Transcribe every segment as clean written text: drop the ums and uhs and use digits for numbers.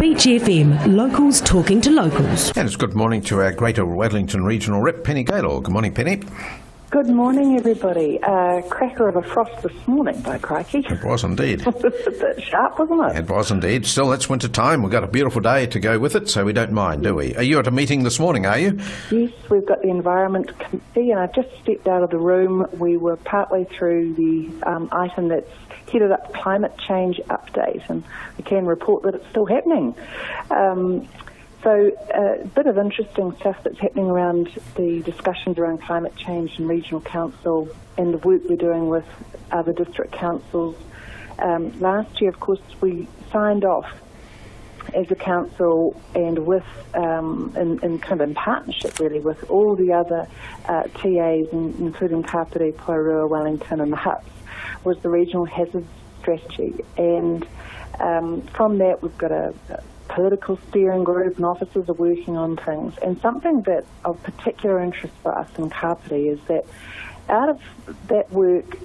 Beach FM, locals talking to locals. And it's good morning to our Greater Wellington Regional Rep, Penny Gaylor. Good morning, Penny. Good morning, everybody. Cracker of a frost this morning, by crikey. It was indeed. It was a bit sharp, wasn't it? It was indeed. Still, it's winter time. We've got a beautiful day to go with it, so we don't mind, do we? Are you at a meeting this morning, are you? Yes, we've got the Environment Committee, and I just stepped out of the room. We were partway through the item that's headed up climate change update, and I can report that it's still happening. So a bit of interesting stuff that's happening around the discussions around climate change and regional council and the work we're doing with other district councils. Last year, of course, we signed off as a council and with in kind of in partnership really with all the other TAs, including Kapiti, Poirua, Wellington and the Huts, was the regional hazards strategy. And from that, we've got a political steering group and officers are working on things. And something that of particular interest for us in Kapiti is that out of that work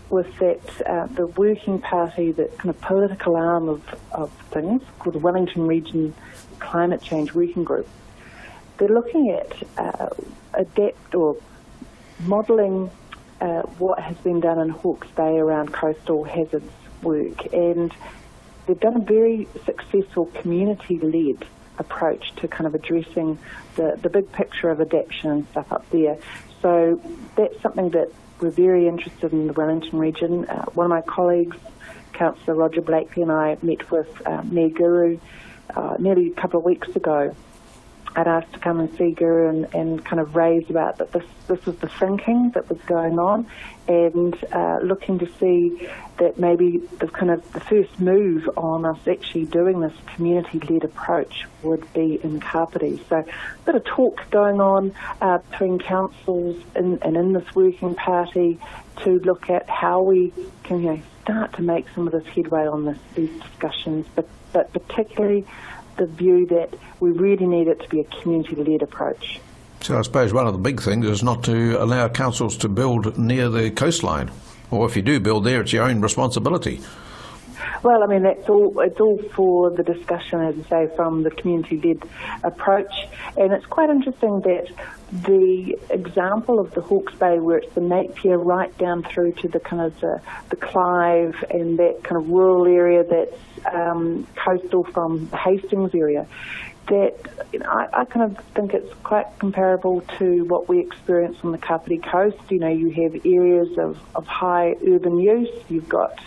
with that the working party, that kind of political arm of things called the Wellington Region Climate Change Working Group, they're looking at adapt or modelling what has been done in Hawke's Bay around coastal hazards work, and they've done a very successful community-led approach to kind of addressing the big picture of adaptation and stuff up there. So that's something that we're very interested in the Wellington region. One of my colleagues, Councillor Roger Blakely, and I met with Mayor Guru nearly a couple of weeks ago. I'd asked to come and see Guru and kind of raise about that this was the thinking that was going on, and looking to see that maybe the first move on us actually doing this community-led approach would be in Kapiti. So a bit of talk going on between councils and in this working party to look at how we can start to make some of this headway on these discussions, but particularly the view that we really need it to be a community-led approach. So I suppose one of the big things is not to allow councils to build near the coastline, or if you do build there, it's your own responsibility. Well, I mean, it's all for the discussion, as I say, from the community-led approach. And it's quite interesting that the example of the Hawke's Bay, where it's the Napier right down through to the kind of the Clive and that kind of rural area that's coastal from the Hastings area, that I kind of think it's quite comparable to what we experience on the Kapiti coast. You have areas of high urban use, you've got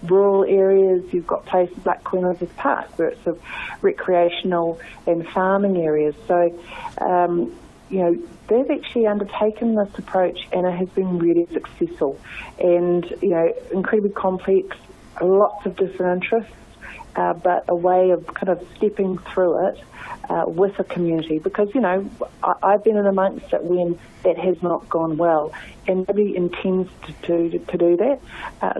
rural areas, you've got places like Queen Elizabeth Park where it's of recreational and farming areas. So, they've actually undertaken this approach and it has been really successful and, incredibly complex, lots of different interests. But a way of kind of stepping through it with a community, because I've been in amongst it when that has not gone well, and nobody intends to do that.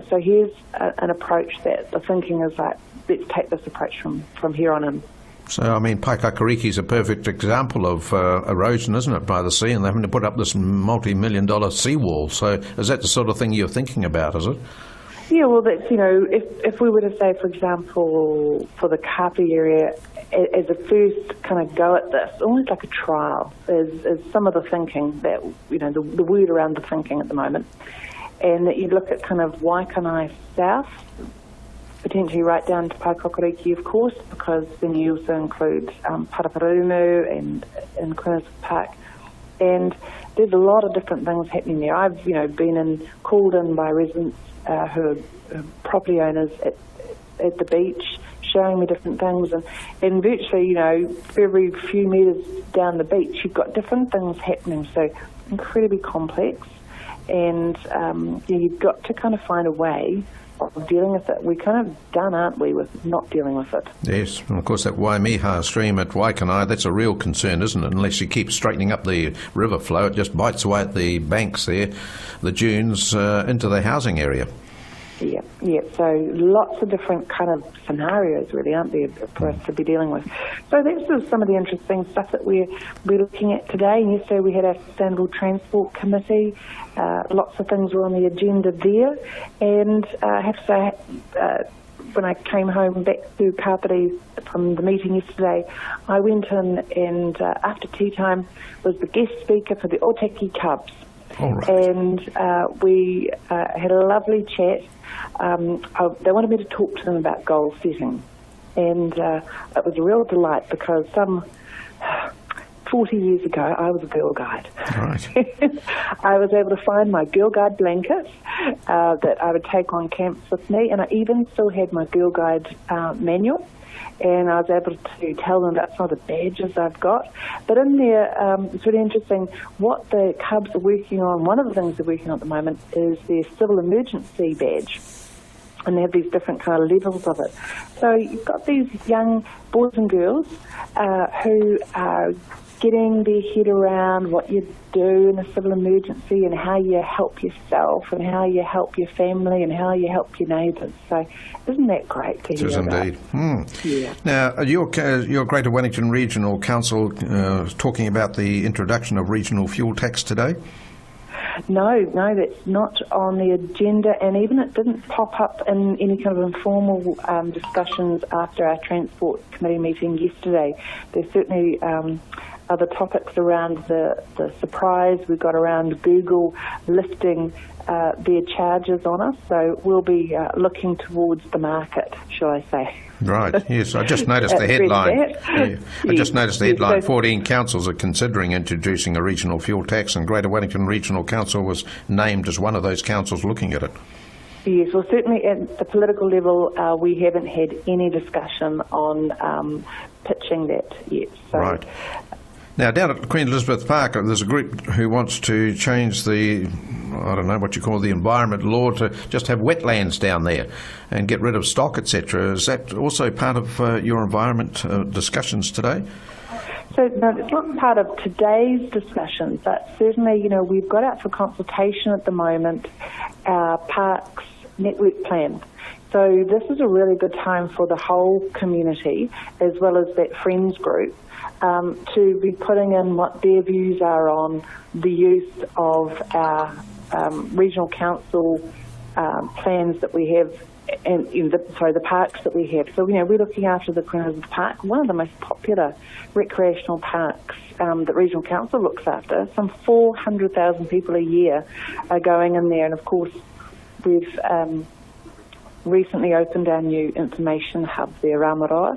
So here's an approach that the thinking is like, let's take this approach from here on in. So, I mean, Paikakariki is a perfect example of erosion, isn't it, by the sea, and they're having to put up this multi-million-dollar seawall. So is that the sort of thing you're thinking about, is it? Yeah, well, that's, if we were to say, for example, for the Kapiti area, as a first kind of go at this, almost like a trial, is some of the thinking that, the word around the thinking at the moment. And that you look at kind of Waikanai South, potentially right down to Paikakariki, of course, because then you also include Paraparumu and Queen Elizabeth Park. And there's a lot of different things happening there. I've, been called in by residents who are property owners at the beach, showing me different things, and virtually, for every few metres down the beach, you've got different things happening, so incredibly complex, and you've got to kind of find a way of dealing with it. We're kind of done, aren't we, with not dealing with it? Yes, and of course that Waimiha stream at Waikanai, that's a real concern, isn't it? Unless you keep straightening up the river flow, it just bites away at the banks there, the dunes, into the housing area. Yeah, so lots of different kind of scenarios really, aren't there, for us to be dealing with. So that's sort of some of the interesting stuff that we're looking at today. And yesterday we had our Sustainable Transport Committee. Lots of things were on the agenda there. And I have to say, when I came home back to Kapiti from the meeting yesterday, I went in and after tea time was the guest speaker for the Otaki Cubs. All right. And we had a lovely chat. They wanted me to talk to them about goal setting. And it was a real delight because 40 years ago, I was a Girl Guide. Right. I was able to find my Girl Guide blanket that I would take on camps with me, and I even still had my Girl Guide manual, and I was able to tell them about some of the badges I've got. But in there, it's really interesting, what the Cubs are working on, one of the things they're working on at the moment is their civil emergency badge. And they have these different kind of levels of it. So you've got these young boys and girls who are getting their head around what you do in a civil emergency and how you help yourself and how you help your family and how you help your neighbours. So isn't that great to hear about? It is indeed. Yeah. Now, your Greater Wellington Regional Council talking about the introduction of regional fuel tax today? No, that's not on the agenda, and even it didn't pop up in any kind of informal discussions after our Transport Committee meeting yesterday. There's certainly other topics around the surprise we got around Google lifting their charges on us, so we'll be looking towards the market, shall I say. Right, yes, I just noticed the headline. I just noticed the headline, 14 councils are considering introducing a regional fuel tax, and Greater Wellington Regional Council was named as one of those councils looking at it. Yes, well, certainly at the political level, we haven't had any discussion on pitching that yet. So. Right. Now, down at Queen Elizabeth Park, there's a group who wants to change the, I don't know what you call the environment law, to just have wetlands down there and get rid of stock, etc. Is that also part of your environment discussions today? So, no, it's not part of today's discussion, but certainly, we've got out for consultation at the moment our parks network plan. So this is a really good time for the whole community, as well as that Friends group, to be putting in what their views are on the use of our regional council plans that we have, and the parks that we have. So, we're looking after the Queen Elizabeth Park, one of the most popular recreational parks that regional council looks after. Some 400,000 people a year are going in there, and of course, we've recently opened our new information hub there, Ramaroa,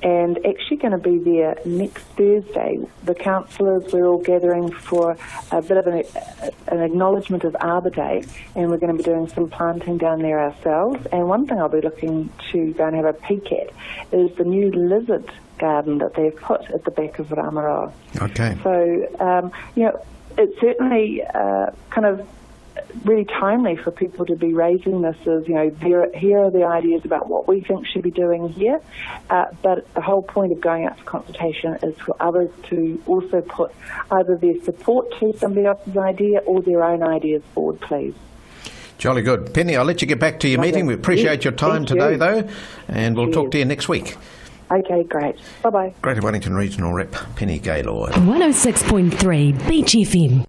and actually going to be there next Thursday. The councillors, we're all gathering for a bit of an acknowledgement of Arbor Day, and we're going to be doing some planting down there ourselves. And one thing I'll be looking to go and have a peek at is the new lizard garden that they've put at the back of Ramaroa. Okay. So, it's certainly kind of really timely for people to be raising this as, here are the ideas about what we think should be doing here, but the whole point of going out for consultation is for others to also put either their support to somebody else's idea or their own ideas forward, please. Jolly good. Penny, I'll let you get back to your meeting. We appreciate your time today, though, and we'll talk to you next week. Okay, great. Bye-bye. Greater Wellington Regional Rep, Penny Gaylor. 106.3 Beach FM.